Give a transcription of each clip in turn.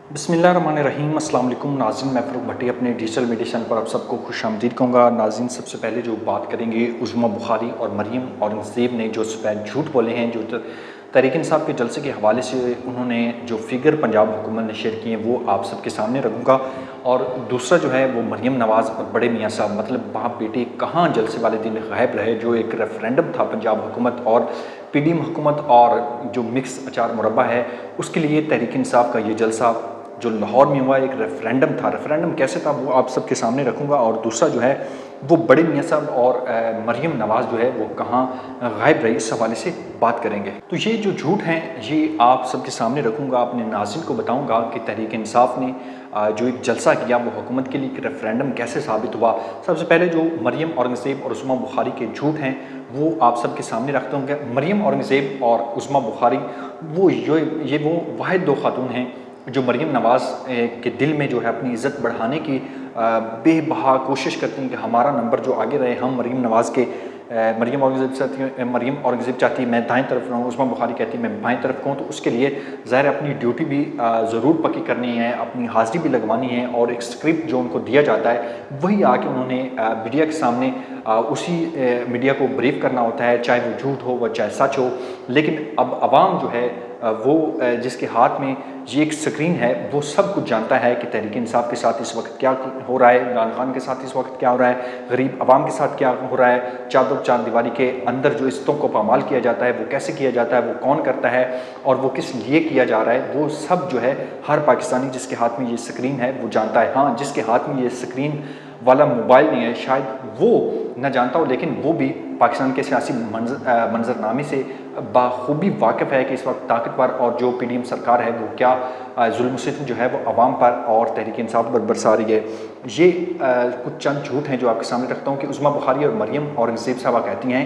बिस्मिल्लाहिर्रहमानिर्रहीम अस्सलाम वालेकुम नाज़रीन, मैं फ़रूक भट्टी अपने डिजिटल मीडिया चैनल पर आप सबको खुशामदीद कहूँगा। नाज़रीन, सबसे पहले जो बात करेंगे उज़्मा बुखारी और मरियम औरंगज़ेब ने जो सफ़ेद झूठ बोले हैं, जो तहरीक इंसाफ के जलसे के हवाले से उन्होंने जो फ़िगर पंजाब हुकूमत ने शेयर किए हैं वो आप सबके सामने रखूँगा। और दूसरा जो है वो मरियम नवाज़ और बड़े मियाँ साहब, मतलब बाप बेटे कहाँ जलसे वाले दिन गायब रहे। जो एक रेफरेंडम था पंजाब हुकूमत और पीडीएम हुकूमत और जो मिक्स अचार मुरब्बा है, उसके लिए तहरीक इंसाफ का ये जलसा जो लाहौर में हुआ एक रेफरेंडम था। रेफरेंडम कैसे था वो आप सबके सामने रखूँगा। और दूसरा जो है वो बड़े मियाँ साहब और मरियम नवाज़ जो है वो कहाँ गायब रही, इस हवाले से बात करेंगे। तो ये जो झूठ हैं ये आप सबके सामने रखूँगा, अपने नाज़रीन को बताऊँगा कि तहरीक इंसाफ ने जो एक जलसा किया वो हुकूमत के लिए एक रेफरेंडम कैसे साबित हुआ। सबसे पहले जो मरियम औरंगज़ेब और उज़्मा बुखारी के झूठ हैं वो आप सबके सामने रखते होंगे। मरियम औरंगज़ेब और उज़्मा बुखारी वो वाहिद दो खातून हैं जो मरियम नवाज़ के दिल में जो है अपनी इज़्ज़त बढ़ाने की बेबहा कोशिश करती हैं कि हमारा नंबर जो आगे रहे। हम मरियम नवाज़ के मरियम औरंगज़ेब चाहती है मैं दाएं तरफ रहूँ, उज़्मा बुखारी कहती है मैं बाएं तरफ कहूँ। तो उसके लिए ज़ाहिर अपनी ड्यूटी भी ज़रूर पक्की करनी है, अपनी हाज़िरी भी लगवानी है और एक स्क्रिप्ट जो उनको दिया जाता है वही आके उन्होंने मीडिया के सामने उसी मीडिया को ब्रीफ करना होता है, चाहे वो झूठ हो व चाहे सच हो। लेकिन अब आवाम जो है वो जिसके हाथ में ये एक स्क्रीन है वो सब कुछ जानता है कि तहरीक इंसाफ के साथ इस वक्त क्या हो रहा है, इमरान खान के साथ इस वक्त क्या हो रहा है, गरीब आवाम के साथ क्या हो रहा है, चार दीवारी के अंदर जो इज्जतों को पामाल किया जाता है वो कैसे किया जाता है, वो कौन करता है और वो किस लिए किया जा रहा है, वो सब जो है हर पाकिस्तानी जिसके हाथ में ये स्क्रीन है वो जानता है। हाँ, जिसके हाथ में ये स्क्रीन वाला मोबाइल नहीं है शायद वो न जानता हो, लेकिन वो भी पाकिस्तान के सियासी मंजरनामे से बाखूबी वाकिफ़ है कि इस वक्त ताकतवर और जो पीडीएम सरकार है वो क्या जुल्म सितम जो है वो अवाम पर और तहरीक इंसाफ पर बरसा रही है। ये कुछ चंद झूठ हैं जो आपके सामने रखता हूँ कि उज़्मा बुखारी और मरियम औरंगज़ेब साहबा कहती हैं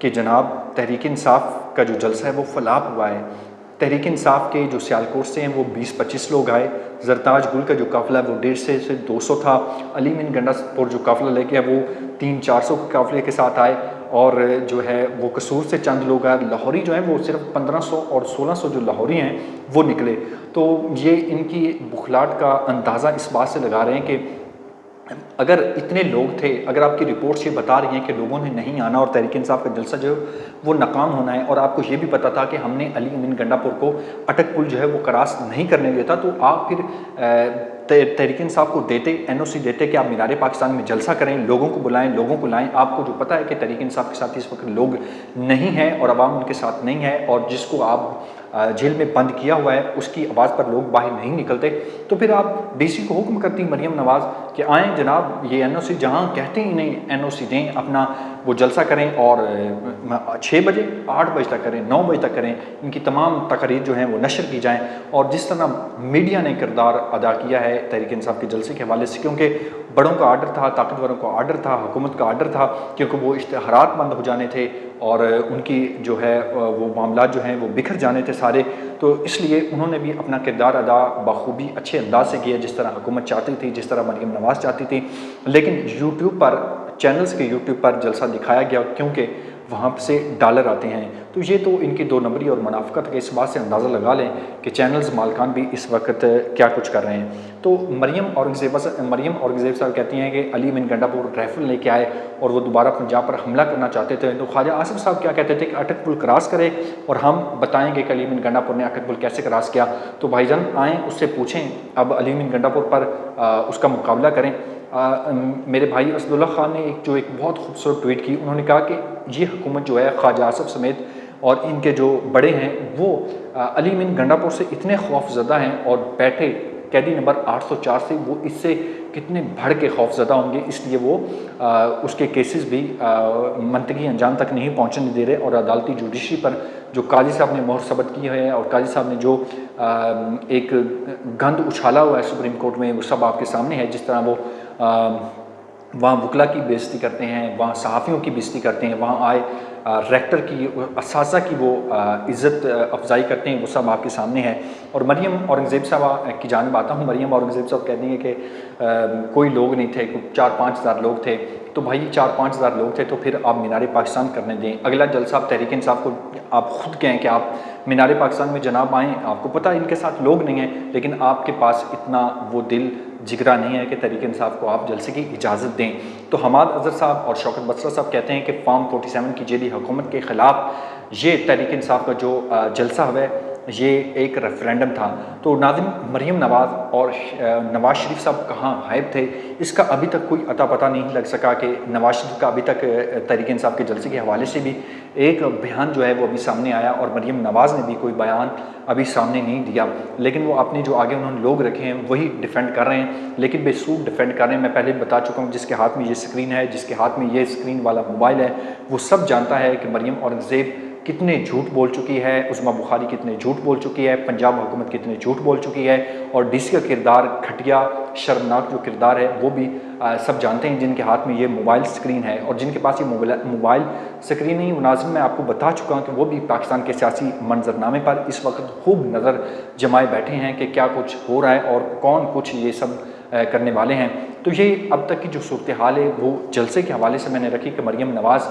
कि जनाब तहरीक इंसाफ का जो जलसा है वो फलाप हुआ है। तहरीक इंसाफ के जो सियालकोट से हैं वो 20-25 लोग आए। जरताज गुल का जो काफ़िला है वो 150 से 200 था। अली मिन गंडापुर जो काफ़िला लेके है वो 300-400 के काफ़िले के साथ आए। और जो है वो कसूर से चंद लोग आए। लाहौरी जो हैं वो सिर्फ 1500 और 1600 जो लाहौरी हैं वो निकले। तो ये इनकी बुखलाहट का अंदाज़ा इस बात से लगा रहे हैं कि अगर इतने लोग थे, अगर आपकी रिपोर्ट्स ये बता रही हैं कि लोगों ने नहीं आना और तहरीक इंसाफ का जलसा जो है वो नाकाम होना है, और आपको ये भी पता था कि हमने अली अमीन गंडापुर को अटक पुल जो है वो क्रॉस नहीं करने दिया था, तो आप फिर तहरीक इंसाफ को देते, एनओसी देते कि आप मीनार पाकिस्तान में जलसा करें, लोगों को बुलाएं, लोगों को लाएं। आपको जो पता है कि तहरीक इंसाफ के साथ इस वक्त लोग नहीं हैं और आवाम उनके साथ नहीं है और जिसको आप जेल में बंद किया हुआ है उसकी आवाज़ पर लोग बाहर नहीं निकलते, तो फिर आप डीसी को हुक्म करती मरियम नवाज़ कि आएँ जनाब, ये एनओसी जहाँ कहते ही नहीं एनओसी दें, अपना वो जलसा करें और 6 बजे 8 बजे तक करें, 9 बजे तक करें, इनकी तमाम तकरीर जो हैं वो नशर की जाएँ। और जिस तरह मीडिया ने किरदार अदा किया है तहरीक इंसाफ के जलसे के हवाले से, क्योंकि बड़ों का आर्डर था, ताकतवरों का आर्डर था, हुकूमत का आर्डर था, क्योंकि वो इश्तिहारात बंद हो जाने थे और उनकी जो है वो मामला जो हैं वो बिखर जाने थे सारे। तो इसलिए उन्होंने भी अपना किरदार अदा बखूबी अच्छे अंदाज से किया जिस तरह हुकूमत चाहती थी, जिस तरह मरियम नवाज़ चाहती थी। लेकिन यूट्यूब पर चैनल्स के यूट्यूब पर जलसा दिखाया गया क्योंकि वहाँ से डॉलर आते हैं। तो ये तो इनकी दो नंबरी और मुनाफिकत के इस बात से अंदाज़ा लगा लें कि चैनल्स मालकान भी इस वक्त क्या कुछ कर रहे हैं। तो मरियम औरंगज़ेब साहब कहती हैं कि अली मिन गंडापुर राइफल लेके आए और वो दोबारा पंजाब पर हमला करना चाहते थे। तो ख्वाजा आसिफ साहब क्या कहते थे कि अटक पुल क्रॉस करे और हम बताएंगे कि अली मिन गंडापुर ने अटक पुल कैसे क्रॉस किया। तो भाईजान आएँ, उससे पूछें, अब अली मिन गंडापुर पर उसका मुकाबला करें। मेरे भाई असदुल्ला ख़ान ने एक बहुत खूबसूरत ट्वीट की। उन्होंने कहा कि ये हुकूमत जो है ख्वाजा आसिफ समेत और इनके जो बड़े हैं वो अली मिन गंडापुर से इतने खौफज़दा हैं और बैठे कैदी नंबर 804 से वो इससे कितने भड़ के खौफज़दा होंगे, इसलिए वो उसके केसेस भी मंतकी अंजाम तक नहीं पहुंचने दे रहे। और अदालती जुडिशरी पर जो काजी साहब ने मोहर सबत की है और काजी साहब ने जो एक गंद उछाला हुआ है सुप्रीम कोर्ट में, वो सब आपके सामने है। जिस तरह वो वहाँ वकला की बेइज्जती करते हैं, वहाँ सहाफ़ियों की बेइज्जती करते हैं, वहाँ आए रेक्टर की, असासा की वो इज़्ज़त अफजाई करते हैं, वो सब आपके सामने है। और मरियम औरंगज़ेब साहबा की जानब आता हूँ। मरियम औरंगज़ेब साहब कहती हैं कि कोई लोग नहीं थे, 4-5 हज़ार लोग थे। तो भाई 4-5 हज़ार लोग थे तो फिर आप मीनार पाकिस्तान करने दें। अगला जलसा आप तहरीक इंसाफ को आप खुद कहें कि आप मीनार पाकिस्तान में जनाब आएँ, आपको पता है इनके साथ लोग नहीं हैं, लेकिन आपके पास इतना वो दिल जिगरा नहीं है कि तहरीक इंसाफ को आप जलसे की इजाज़त दें। तो हमाद अज़हर साहब और शौकत बसरा साहब कहते हैं कि फॉर्म 47 की जेली हुकूमत के ख़िलाफ़ ये तहरीक इंसाफ का जो जलसा है ये एक रेफरेंडम था। तो नाज़रीन, मरीम नवाज़ और नवाज़ शरीफ साहब कहाँ गायब थे, इसका अभी तक कोई अता पता नहीं लग सका कि नवाज़ शरीफ का अभी तक तहरीक इंसाफ के जलसे के हवाले से भी एक बयान जो है वो अभी सामने आया और मरीम नवाज़ ने भी कोई बयान अभी सामने नहीं दिया, लेकिन वो अपने जो आगे उन्होंने लोग रखे हैं वही डिफेंड कर रहे हैं, लेकिन बेसूद डिफेंड कर रहे हैं। मैं पहले बता चुका हूँ, जिसके हाथ में ये स्क्रीन है, जिसके हाथ में ये स्क्रीन वाला मोबाइल है, वो सब जानता है कि मरीम औरंगज़ेब कितने झूठ बोल चुकी है, उस्मा बुखारी कितने झूठ बोल चुकी है, पंजाब हुकूमत कितने झूठ बोल चुकी है, और डीसी का किरदार घटिया शर्मनाक जो किरदार है वो भी सब जानते हैं, जिनके हाथ में ये मोबाइल स्क्रीन है और जिनके पास ये मोबाइल स्क्रीन नहीं। नाज़रीन, मैं आपको बता चुका हूँ कि वो भी पाकिस्तान के सियासी मंजरनामे पर इस वक्त खूब नज़र जमाए बैठे हैं कि क्या कुछ हो रहा है और कौन कुछ ये सब करने वाले हैं। तो ये अब तक की जो सूरत हाल है वो जलसे के हवाले से मैंने रखी कि मरीम नवाज़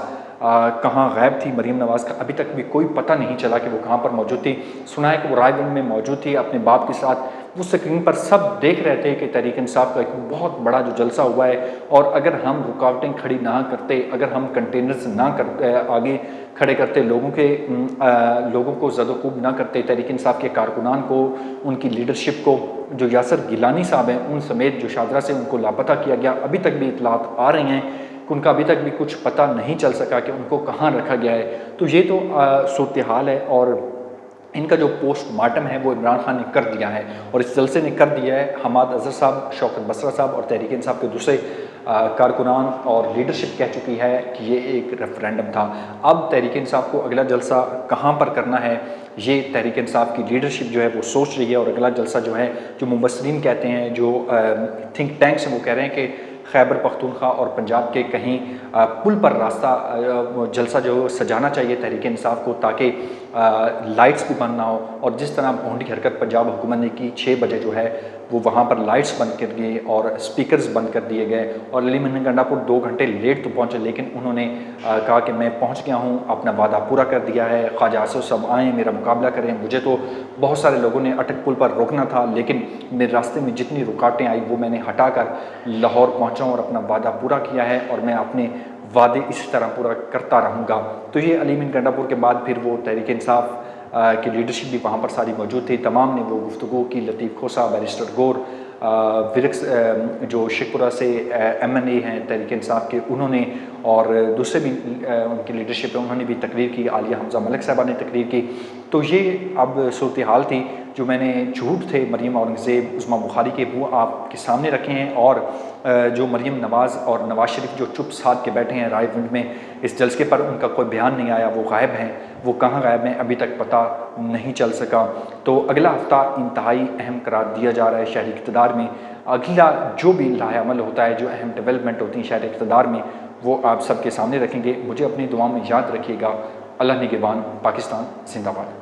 कहाँ गायब थी। मरीम नवाज़ का अभी तक भी कोई पता नहीं चला कि वो कहाँ पर मौजूद थी। सुना है कि वो रायगंज में मौजूद थी अपने बाप के साथ। वो स्क्रीन पर सब देख रहे थे कि तहरीक इंसाफ का एक बहुत बड़ा जो जलसा हुआ है, और अगर हम रुकावटें खड़ी ना करते, अगर हम कंटेनर्स ना करते, आगे खड़े करते, लोगों को ज़द-ओ-खूब ना करते, तहरीक इंसाफ के कारकुनान को, उनकी लीडरशिप को, जो यासर गिलानी साहब हैं उन समेत जो शादरा से उनको लापता किया गया, अभी तक भी इतलात आ रही हैं कि उनका अभी तक भी कुछ पता नहीं चल सका कि उनको कहाँ रखा गया है। तो ये तो सूरत हाल है, और इनका जो पोस्टमार्टम है वो इमरान खान ने कर दिया है और इस जलसे ने कर दिया है। हमाद अज़हर साहब, शौकत बसरा साहब और तहरीक इंसाफ के दूसरे कारकुनान और लीडरशिप कह चुकी है कि ये एक रेफरेंडम था। अब तहरीक इंसाफ को अगला जलसा कहाँ पर करना है, ये तहरीक इंसाफ की लीडरशिप जो है वो सोच रही है, और अगला जलसा जो है, जो मुबस्सरीन कहते हैं, जो थिंक टैंक्स हैं, वो कह रहे हैं कि खैबर पख्तूनख्वा और पंजाब के कहीं पुल पर रास्ता जलसा जो सजाना चाहिए तहरीक इंसाफ को, ताकि लाइट्स भी बंद ना हो। और जिस तरह भोंडी हरकत पंजाब हुकूमत ने की, 6 बजे जो है वो वहाँ पर लाइट्स बंद कर दिए और स्पीकर्स बंद कर दिए गए, और अली महमद गंडापुर 2 घंटे लेट तो पहुँचे, लेकिन उन्होंने कहा कि मैं पहुँच गया हूँ, अपना वादा पूरा कर दिया है, ख्वाजा आसिफ सब आएँ, मेरा मुकाबला करें। मुझे तो बहुत सारे लोगों ने अटक पुल पर रोकना था, लेकिन मेरे रास्ते में जितनी रुकावटें आई वो मैंने हटा कर लाहौर पहुँचा और अपना वादा पूरा किया है, और मैं अपने वादे इसी तरह पूरा करता रहूँगा। तो ये अली महमद गंडापुर के बाद फिर वो तहरीक इंसाफ की लीडरशिप भी वहाँ पर सारी मौजूद थी। तमाम ने वो गुफ्तगू की। लतीफ़ खोसा, बैरिस्टर गौर, विरक्स जो शेखपुरा से MNA हैं तहरीक इंसाफ के, उन्होंने, और दूसरे भी उनकी लीडरशिप है, उन्होंने भी तकरीर की। आलिया हमज़ा मलिक साहबा ने तकरीर की। तो ये अब सूरत हाल थी। जो मैंने झूठ थे मरीम औरंगज़ेब, उस्मा बुखारी के, वो आपके सामने रखे हैं, और जो मरीम नवाज़ और नवाज़ शरीफ जो चुप साध के बैठे हैं रायगंज में इस जलसे पर, उनका कोई बयान नहीं आया, वो गायब हैं। वो कहाँ गायब हैं अभी तक पता नहीं चल सका। तो अगला हफ्ता इंतहाई अहम करार दिया जा रहा है शहरी इक़्तिदार में। अगला जो भी लाहेअमल होता है, जो अहम डेवलपमेंट होती है शहरी इक़्तिदार में, वो आप सबके सामने रखेंगे। मुझे अपनी दुआ में याद रखिएगा। अल्लाह निगहबान। पाकिस्तान जिंदाबाद।